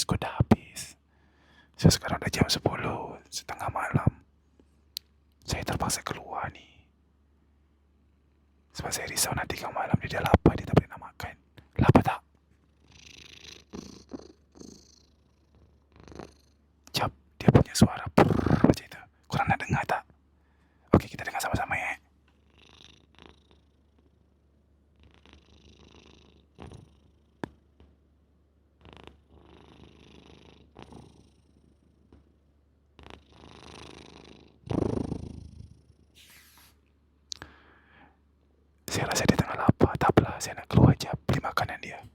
diskon dah habis. So sekarang dah jam 10, setengah malam. Saya terpaksa keluar ni. Sebab saya risau nanti kalau malam dia dah lapar, dia tak boleh nak makan. Lapar tak? Jap, dia punya suara brrrr macam itu. Korang nak dengar tak? Okey, kita dengar sama-sama ya. Saya rasa dia tengah lapar. Tak apalah, saya nak keluar je beli makanan dia.